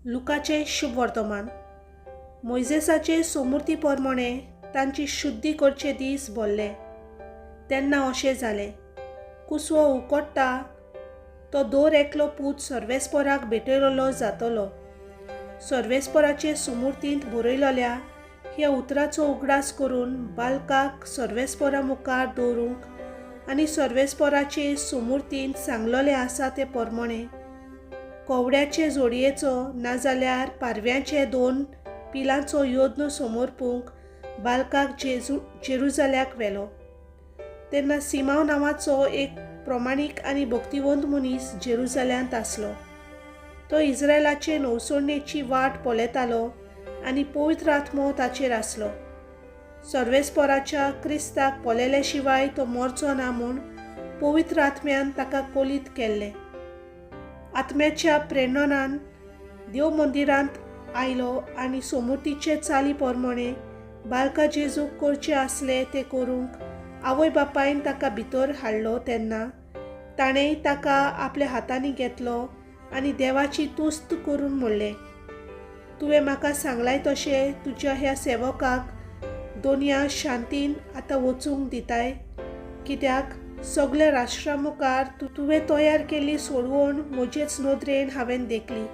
लुकाचे शुभ वर्तमान. मोइजेसाचे सोमुर्ती प्रमाणे तांची शुद्धी करचे दीस बोल्ले. तेन्ना अशें जालें. कुसवो उकडटा तो दोर एकलो पूत सर्वेस्पराक भेटयलो जातलो. सर्वेस्पराचे सुमूर्तींत बरयलोल्या ह्या उतराचो उगडास करून बालकाक सर्वेस्परा मुखार दवरूंक आनी सर्वेस्पराचे सुमूर्तींत सांगलोलें आसा ते प्रमाणे कोवड्याचे जोडयेचो नाजाल्यार पारव्याचे 2 पिलांचो योद्न समोरपूंक बालकाक जेरुजाल्याक व्हेलो. तेन्ना सिमाव नांवाचो एक प्रमाणीक आनी भक्तिवंत मनीस जेरुजाल्यांत आसलो. तो इस्रायलाचे नवसोडणेची वाट पळयतालो आनी पवित्र आत्मो ताचेर आसलो. सर्वेस्पराच्या क्रिस्ताक पळयले शिवाय तो मरचो ना म्हूण पवित्र आत्म्यान ताका कोलीत केल्लें. आत्म्याच्या प्रेरणान देव मंदिरांत आयलो आनी सोमुर्तीचे चाली प्रमाणे बालका जेजूक करचें आसलें तें करूंक आवय बापायन ताका भितर हाडलो. तेन्ना ताणें ताका आपल्या हातांनी घेतलो आनी देवाची तुस्त करून म्हणलें, तुवें म्हाका सांगलाय तशें तुज्या ह्या सेवकाक दोनया शांतीन आतां वचूंक दिताय, कित्याक सगल्या राष्ट्रां मुखार तुवें तयार केल्ली सोडवण म्हजेच नदरेन हांवें देखली.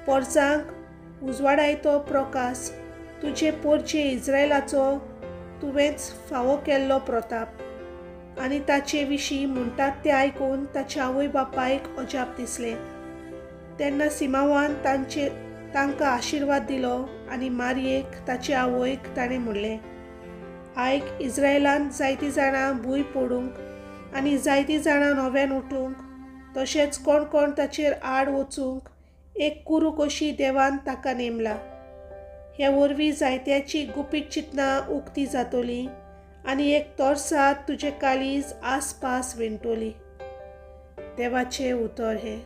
परजांक उजवाडायतो प्रकाश, तुजे पोरचे इस्रायलाचो तुवेंच फावो केल्लो प्रताप. आनी ताचे विशीं म्हणटात तें आयकून ताच्या आवय बापायक अजाप दिसलें. तेन्ना सिमावान तांकां आशिर्वाद दिलो आनी मारयेक ताचे आवयक ताणें म्हणलें, आयक इस्रायलांत जायतीं जाणां भूंय पडूंक आनी जायतीं जाणां नव्यान उठूंक तशेंच कोण कोण ताचेर आड वचूंक एक कुरू कशी देवान ताका नेमला. हे वरवीं जायत्याची गुपीत चिंतनां उक्ती जातलीं आनी एक तोरसाद तुजें काळीज आसपास विणटली. देवाचें उतर हें.